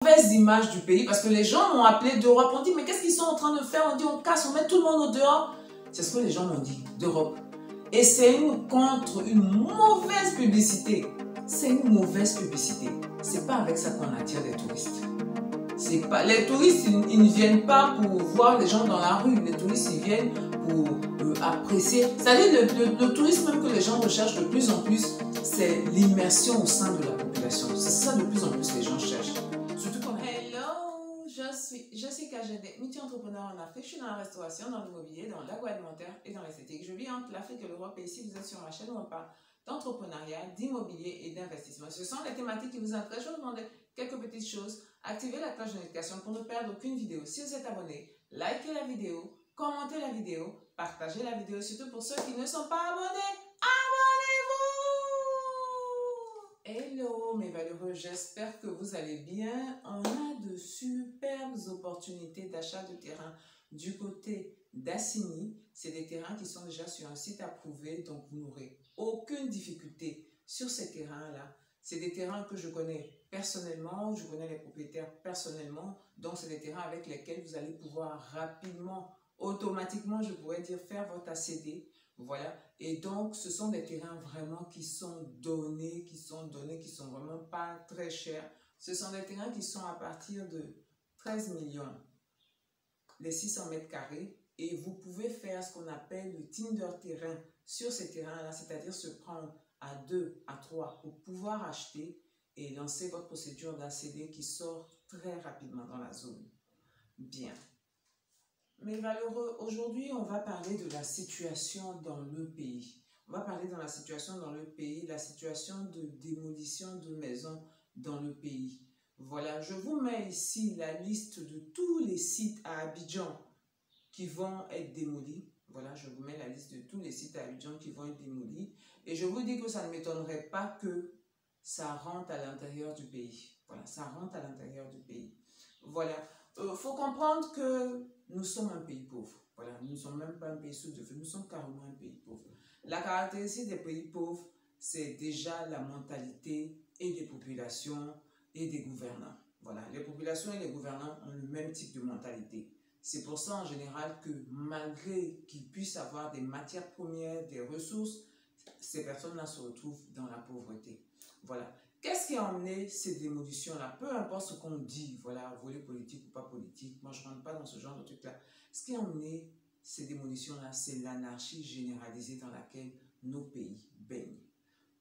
mauvaise image du pays parce que les gens m'ont appelé d'Europe. On dit, mais qu'est-ce qu'ils sont en train de faire? On dit, on casse, on met tout le monde au dehors. C'est ce que les gens m'ont dit d'Europe. Et c'est contre une mauvaise publicité. C'est une mauvaise publicité. C'est pas avec ça qu'on attire des touristes. Pas, les touristes, ils ne viennent pas pour voir les gens dans la rue. Les touristes, ils viennent pour apprécier. C'est-à-dire le tourisme même que les gens recherchent de plus en plus, c'est l'immersion au sein de la population. C'est ça de plus en plus que les gens cherchent. Surtout comme hello, je suis KGD, multi-entrepreneur en Afrique. Je suis dans la restauration, dans l'immobilier, dans l'agroalimentaire et dans l'esthétique. Je vis entre l'Afrique et l'Europe et ici vous êtes sur ma chaîne où on parle d'entrepreneuriat, d'immobilier et d'investissement. Ce sont les thématiques qui vous intéressent. Je vous demande quelques petites choses. Activez la cloche de notification pour ne perdre aucune vidéo. Si vous êtes abonné, likez la vidéo, commentez la vidéo, partagez la vidéo, surtout pour ceux qui ne sont pas abonnés. Abonnez-vous! Hello mes valeureux, j'espère que vous allez bien. On a de superbes opportunités d'achat de terrain du côté d'Assigny. C'est des terrains qui sont déjà sur un site approuvé, donc vous n'aurez aucune difficulté sur ces terrains-là. C'est des terrains que je connais personnellement, je connais les propriétaires personnellement, donc c'est des terrains avec lesquels vous allez pouvoir rapidement, automatiquement, je pourrais dire, faire votre ACD. Voilà, et donc ce sont des terrains vraiment qui sont donnés, qui sont vraiment pas très chers. Ce sont des terrains qui sont à partir de 13 millions, les 600 mètres carrés, et vous pouvez faire ce qu'on appelle le Tinder terrain sur ces terrains-là, c'est-à-dire se prendre à 2, à 3 pour pouvoir acheter et lancer votre procédure d'ACD qui sort très rapidement dans la zone. Bien. Mes valeureux, aujourd'hui, on va parler de la situation dans le pays. On va parler de la situation dans le pays, la situation de démolition de maisons dans le pays. Voilà, je vous mets ici la liste de tous les sites à Abidjan qui vont être démolis. Voilà, je vous mets la liste de tous les sites à Abidjan qui vont être démolis. Et je vous dis que ça ne m'étonnerait pas que ça rentre à l'intérieur du pays. Voilà, ça rentre à l'intérieur du pays. Voilà, faut comprendre que nous sommes un pays pauvre. Voilà, nous ne sommes même pas un pays sous-développé, nous sommes carrément un pays pauvre. La caractéristique des pays pauvres, c'est déjà la mentalité et des populations et des gouvernants. Voilà, les populations et les gouvernants ont le même type de mentalité. C'est pour ça en général que malgré qu'ils puissent avoir des matières premières, des ressources, ces personnes-là se retrouvent dans la pauvreté. Voilà. Qu'est-ce qui a emmené ces démolitions-là? Peu importe ce qu'on dit, voilà, volet politique ou pas politique, moi je ne rentre pas dans ce genre de truc-là. Ce qui a emmené ces démolitions-là, c'est l'anarchie généralisée dans laquelle nos pays baignent.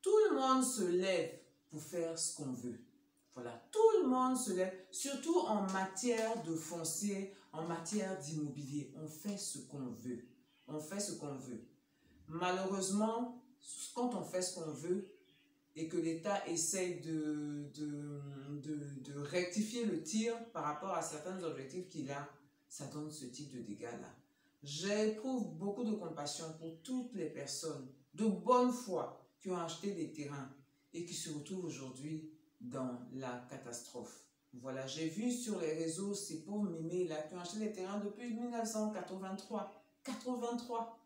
Tout le monde se lève pour faire ce qu'on veut. Voilà, tout le monde se lève, surtout en matière de foncier, en matière d'immobilier. On fait ce qu'on veut. On fait ce qu'on veut. Malheureusement, quand on fait ce qu'on veut et que l'État essaye de rectifier le tir par rapport à certains objectifs qu'il a, ça donne ce type de dégâts-là. J'éprouve beaucoup de compassion pour toutes les personnes de bonne foi qui ont acheté des terrains et qui se retrouvent aujourd'hui dans la catastrophe. Voilà, j'ai vu sur les réseaux ces pauvres mémés là qui ont acheté des terrains depuis 1983. 83,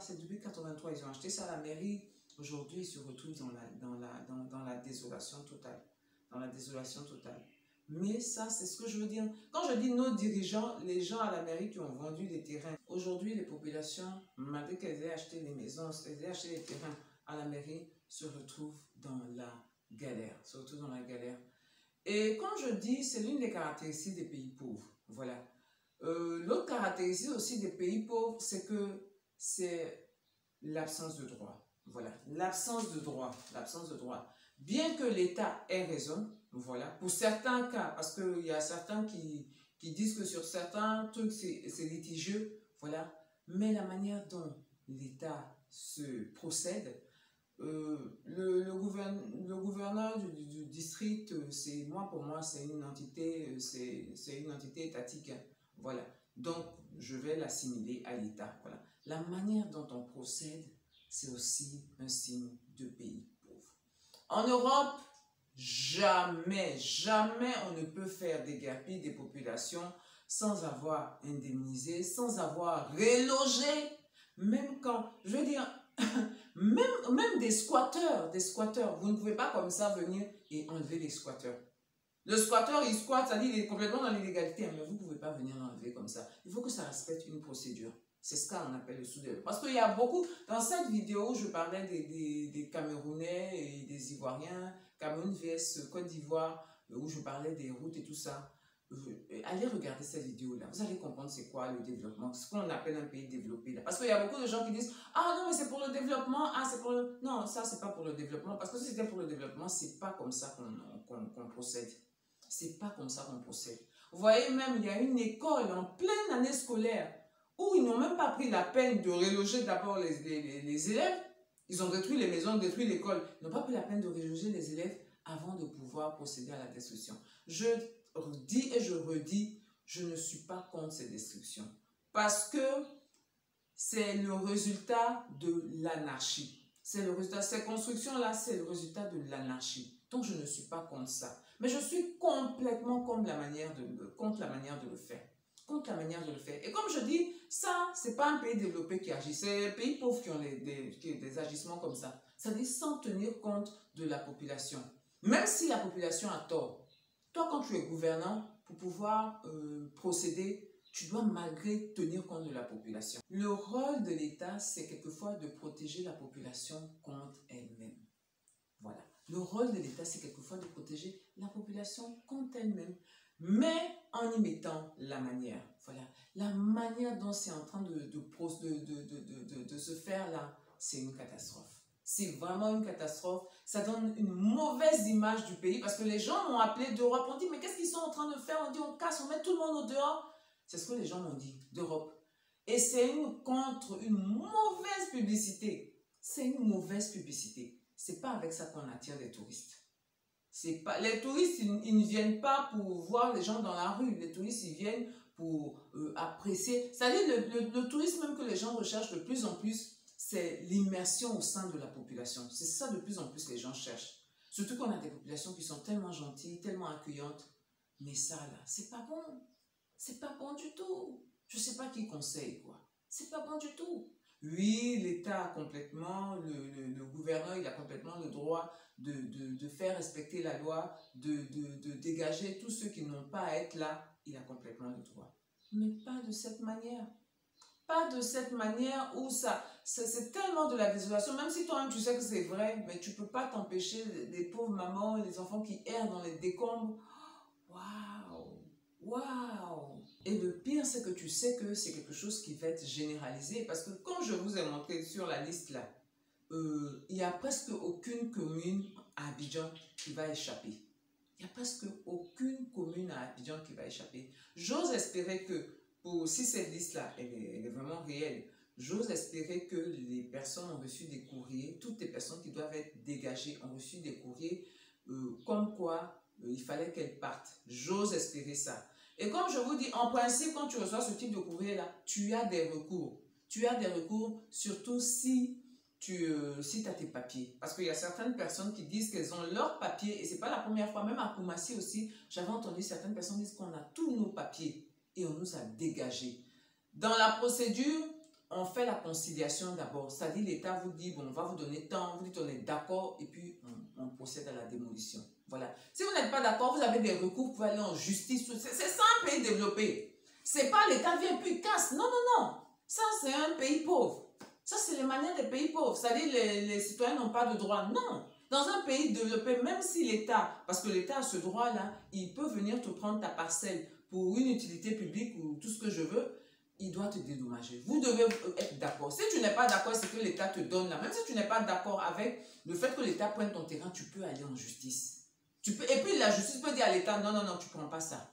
c'est depuis 83, ils ont acheté ça à la mairie. Aujourd'hui, ils se retrouvent dans la désolation totale. Dans la désolation totale. Mais ça, c'est ce que je veux dire. Quand je dis nos dirigeants, les gens à la mairie qui ont vendu des terrains. Aujourd'hui, les populations, malgré qu'elles aient acheté les maisons, qu'elles aient acheté les terrains à la mairie, se retrouvent dans la galère. Se retrouvent dans la galère. Et quand je dis, c'est l'une des caractéristiques des pays pauvres. Voilà. L'autre caractéristique aussi des pays pauvres, c'est que c'est l'absence de droit. Voilà, l'absence de droit, l'absence de droit. Bien que l'État ait raison, voilà, pour certains cas, parce qu'il y a certains qui disent que sur certains trucs, c'est litigieux, voilà, mais la manière dont l'État se procède, le gouverneur du district, pour moi, c'est une entité, c'est une entité étatique, hein, voilà. Donc, je vais l'assimiler à l'État, voilà. La manière dont on procède, c'est aussi un signe de pays pauvre. En Europe, jamais on ne peut faire déguerpir des populations sans avoir indemnisé, sans avoir relogé, même quand, je veux dire, même des squatteurs, vous ne pouvez pas comme ça venir et enlever les squatteurs. Le squatteur, il squatte, ça dit il est complètement dans l'illégalité, mais vous ne pouvez pas venir l'enlever comme ça. Il faut que ça respecte une procédure. C'est ce qu'on appelle le sous-développement. Parce qu'il y a beaucoup, dans cette vidéo où je parlais des Camerounais et des Ivoiriens, Cameroun vs Côte d'Ivoire, où je parlais des routes et tout ça, allez regarder cette vidéo-là. Vous allez comprendre c'est quoi le développement, ce qu'on appelle un pays développé. Là. Parce qu'il y a beaucoup de gens qui disent « Ah non, mais c'est pour le développement, ah c'est pour le... » Non, ça c'est pas pour le développement, parce que si c'était pour le développement, c'est pas comme ça qu'on procède. C'est pas comme ça qu'on procède. Vous voyez même, il y a une école en pleine année scolaire où ils n'ont même pas pris la peine de reloger d'abord les élèves. Ils ont détruit les maisons, détruit l'école. Ils n'ont pas pris la peine de reloger les élèves avant de pouvoir procéder à la destruction. Je dis et je redis, je ne suis pas contre ces destructions. Parce que c'est le résultat de l'anarchie. C'est le résultat, ces constructions-là, c'est le résultat de l'anarchie. Donc je ne suis pas contre ça. Mais je suis complètement contre la manière de le faire. Contre la manière de le faire. Et comme je dis, ça, c'est pas un pays développé qui agit. C'est un pays pauvre qui ont des agissements comme ça. Ça dit sans tenir compte de la population. Même si la population a tort. Toi, quand tu es gouvernant, pour pouvoir procéder, tu dois malgré tenir compte de la population. Le rôle de l'État, c'est quelquefois de protéger la population contre elle-même. Voilà. Le rôle de l'État, c'est quelquefois de protéger la population contre elle-même, mais en y mettant la manière. Voilà. La manière dont c'est en train de se faire là, c'est une catastrophe. C'est vraiment une catastrophe. Ça donne une mauvaise image du pays parce que les gens m'ont appelé d'Europe. On dit, mais qu'est-ce qu'ils sont en train de faire? On dit, on casse, on met tout le monde au dehors. C'est ce que les gens m'ont dit d'Europe. Et c'est une mauvaise publicité. C'est une mauvaise publicité. C'est pas avec ça qu'on attire les touristes. Les touristes, ils ne viennent pas pour voir les gens dans la rue. Les touristes, ils viennent pour apprécier. C'est-à-dire le tourisme même que les gens recherchent de plus en plus, c'est l'immersion au sein de la population. C'est ça de plus en plus que les gens cherchent. Surtout qu'on a des populations qui sont tellement gentilles, tellement accueillantes. Mais ça là, c'est pas bon. C'est pas bon du tout. Je sais pas qui conseille quoi. C'est pas bon du tout. Oui, l'État a complètement, le gouverneur, il a complètement le droit de faire respecter la loi, de dégager tous ceux qui n'ont pas à être là. Il a complètement le droit. Mais pas de cette manière. Pas de cette manière où c'est tellement de la désolation. Même si toi-même tu sais que c'est vrai, mais tu ne peux pas t'empêcher les pauvres mamans, les enfants qui errent dans les décombres. Waouh! Waouh! Et le pire, c'est que tu sais que c'est quelque chose qui va être généralisé. Parce que comme je vous ai montré sur la liste là, il n'y a presque aucune commune à Abidjan qui va échapper. Il n'y a presque aucune commune à Abidjan qui va échapper. J'ose espérer que, si cette liste-là, elle est vraiment réelle, j'ose espérer que les personnes ont reçu des courriers, toutes les personnes qui doivent être dégagées ont reçu des courriers comme quoi il fallait qu'elles partent. J'ose espérer ça. Et comme je vous dis, en principe, quand tu reçois ce type de courrier-là, tu as des recours. Tu as des recours, surtout si tu as tes papiers. Parce qu'il y a certaines personnes qui disent qu'elles ont leurs papiers, et ce n'est pas la première fois, même à Koumassi aussi, j'avais entendu certaines personnes dire qu'on a tous nos papiers, et on nous a dégagés. Dans la procédure, on fait la conciliation d'abord. C'est-à-dire l'État vous dit, bon, on va vous donner tant, vous dites on est d'accord, et puis on procède à la démolition. Voilà. Si vous n'êtes pas d'accord, vous avez des recours, vous pouvez aller en justice. C'est ça un pays développé. C'est pas l'État vient puis casse. Non, non, non. Ça, c'est un pays pauvre. Ça, c'est les manières des pays pauvres. C'est-à-dire les citoyens n'ont pas de droit. Non. Dans un pays développé, même si l'État, parce que l'État a ce droit-là, il peut venir te prendre ta parcelle pour une utilité publique ou tout ce que je veux, il doit te dédommager. Vous devez être d'accord. Si tu n'es pas d'accord, c'est que l'État te donne là. Même si tu n'es pas d'accord avec le fait que l'État prenne ton terrain, tu peux aller en justice. Et puis la justice peut dire à l'État, non, non, non, tu ne prends pas ça.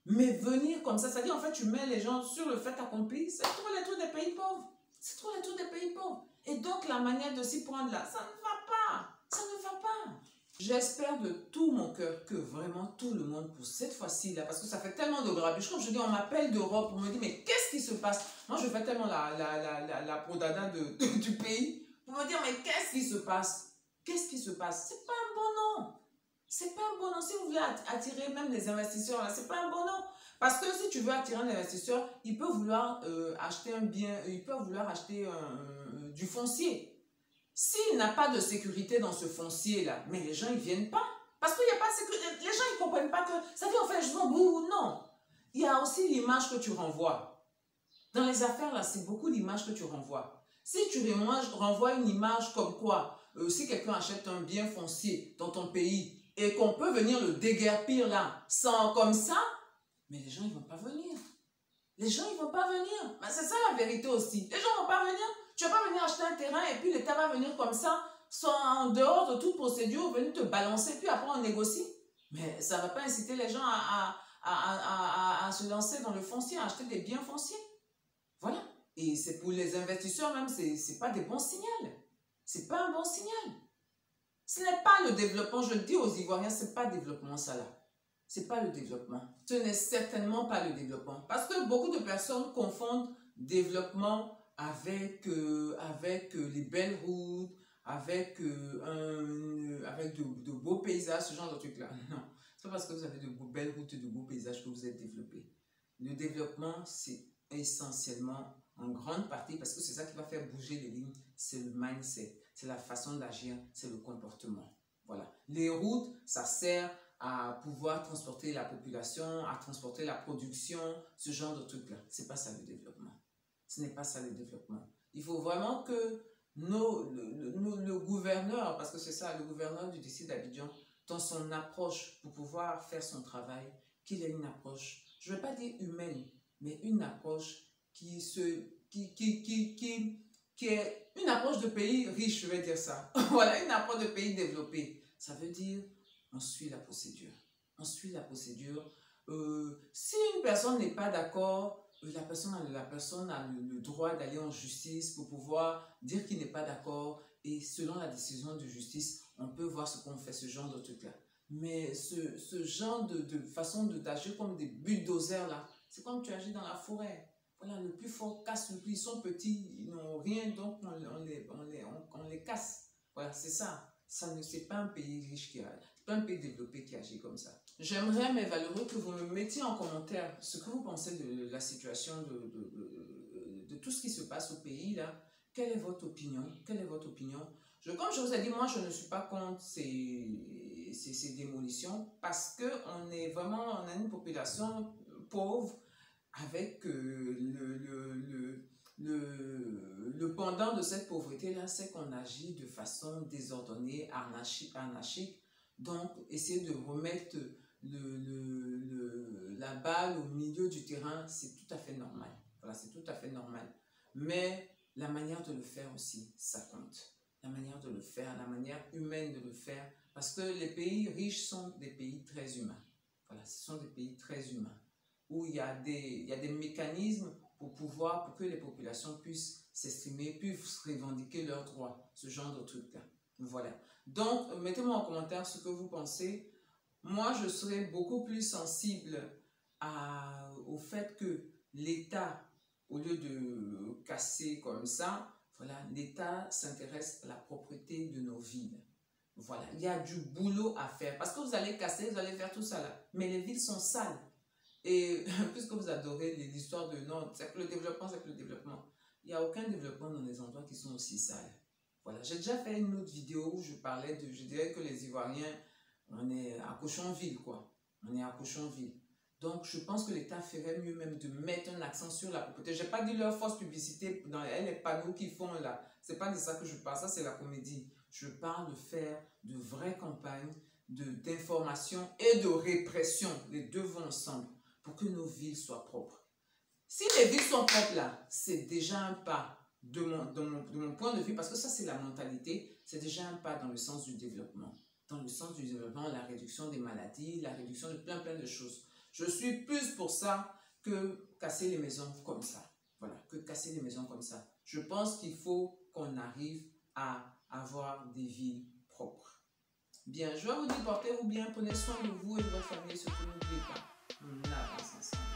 Mais venir comme ça, c'est-à-dire en fait, tu mets les gens sur le fait accompli, c'est trop les trucs des pays pauvres. C'est trop les trucs des pays pauvres. Et donc la manière de s'y prendre là, ça ne va pas. Ça ne va pas. J'espère de tout mon cœur que vraiment tout le monde, pour cette fois-ci là, parce que ça fait tellement de grabuge. Comme je dis, on m'appelle d'Europe, on me dit, mais qu'est-ce qui se passe? Moi, je fais tellement la prodada du pays pour me dire, mais qu'est-ce qui se passe? Qu'est-ce qui se passe? C'est pas un bon nom. C'est pas un bon nom. Si vous voulez attirer même les investisseurs, là, c'est pas un bon nom. Parce que si tu veux attirer un investisseur, il peut vouloir acheter un bien, il peut vouloir acheter du foncier. S'il n'a pas de sécurité dans ce foncier-là, mais les gens, ils ne viennent pas. Parce qu'il n'y a pas... Les gens, ils ne comprennent pas que ça dit, on fait un jugement, bouh, non. Il y a aussi l'image que tu renvoies. Dans les affaires, là, c'est beaucoup l'image que tu renvoies. Si tu renvoies une image comme quoi, si quelqu'un achète un bien foncier dans ton pays et qu'on peut venir le déguerpir là, sans comme ça, mais les gens, ils ne vont pas venir. Les gens, ils ne vont pas venir. Ben, c'est ça la vérité aussi. Les gens ne vont pas venir. Tu ne vas pas venir acheter un terrain et puis l'État va venir comme ça, sans en dehors de toute procédure, venir te balancer, puis après on négocie. Mais ça ne va pas inciter les gens à se lancer dans le foncier, à acheter des biens fonciers. Voilà. Et c'est pour les investisseurs même, ce n'est pas des bons signaux. Ce n'est pas un bon signal. Ce n'est pas le développement, je le dis aux Ivoiriens, ce n'est pas le développement ça là. Ce n'est pas le développement. Ce n'est certainement pas le développement. Parce que beaucoup de personnes confondent développement avec les belles routes, avec de beaux paysages, ce genre de trucs-là. Non, c'est pas parce que vous avez de belles routes et de beaux paysages que vous êtes développé. Le développement, c'est essentiellement, en grande partie, parce que c'est ça qui va faire bouger les lignes, c'est le mindset, c'est la façon d'agir, c'est le comportement. Voilà. Les routes, ça sert à pouvoir transporter la population, à transporter la production, ce genre de trucs-là. Ce n'est pas ça le développement. Ce n'est pas ça le développement. Il faut vraiment que le gouverneur, parce que c'est ça, le gouverneur du district d'Abidjan, dans son approche pour pouvoir faire son travail, qu'il ait une approche, je ne vais pas dire humaine, mais une approche qui est une approche de pays riche, je vais dire ça. Voilà, une approche de pays développé. Ça veut dire, on suit la procédure. On suit la procédure. Si une personne n'est pas d'accord, la personne a le droit d'aller en justice pour pouvoir dire qu'il n'est pas d'accord. Et selon la décision de justice, on peut voir ce qu'on fait, ce genre de truc-là. Mais ce genre de façon d'agir comme des bulldozers là, c'est comme tu agis dans la forêt. Voilà, le plus fort casse le plus. Ils sont petits, ils n'ont rien, donc on les casse. Voilà, c'est ça. C'est pas un pays riche c'est pas un pays développé qui agit comme ça. J'aimerais, mes valeureux, que vous me mettiez en commentaire ce que vous pensez de la situation de tout ce qui se passe au pays là. Quelle est votre opinion? Quelle est votre opinion? Comme je vous ai dit, moi, je ne suis pas contre ces démolitions parce qu'on a une population pauvre avec le pendant de cette pauvreté-là, c'est qu'on agit de façon désordonnée, anarchique. Donc, essayer de remettre la balle au milieu du terrain, c'est tout à fait normal. Voilà, c'est tout à fait normal. Mais la manière de le faire aussi, ça compte. La manière de le faire, la manière humaine de le faire. Parce que les pays riches sont des pays très humains. Voilà, ce sont des pays très humains. Où il y a des mécanismes pour que les populations puissent s'exprimer, puissent revendiquer leurs droits, ce genre de trucs-là. Voilà. Donc, mettez-moi en commentaire ce que vous pensez. Moi, je serais beaucoup plus sensible au fait que l'État, au lieu de casser comme ça, voilà, l'État s'intéresse à la propreté de nos villes. Voilà, il y a du boulot à faire. Parce que vous allez casser, vous allez faire tout ça là. Mais les villes sont sales. Et puisque vous adorez l'histoire de non, c'est que le développement, c'est que le développement. Il n'y a aucun développement dans les endroits qui sont aussi sales. Voilà, j'ai déjà fait une autre vidéo où je dirais que les Ivoiriens, on est à Cochonville, quoi. On est à Cochonville. Donc, je pense que l'État ferait mieux même de mettre un accent sur la propreté. Je n'ai pas dit leur fausse publicité dans les panneaux qu'ils font là. Ce n'est pas de ça que je parle, ça c'est la comédie. Je parle de faire de vraies campagnes d'information et de répression. Les deux vont ensemble pour que nos villes soient propres. Si les villes sont propres là, c'est déjà un pas de mon point de vue, parce que ça c'est la mentalité, c'est déjà un pas dans le sens du développement. Dans le sens du développement, la réduction des maladies, la réduction de plein de choses. Je suis plus pour ça que casser les maisons comme ça. Voilà, que casser les maisons comme ça. Je pense qu'il faut qu'on arrive à avoir des villes propres. Bien, je vais vous dire, portez-vous bien, prenez soin de vous et de votre famille, surtout n'oubliez pas. On avance ensemble.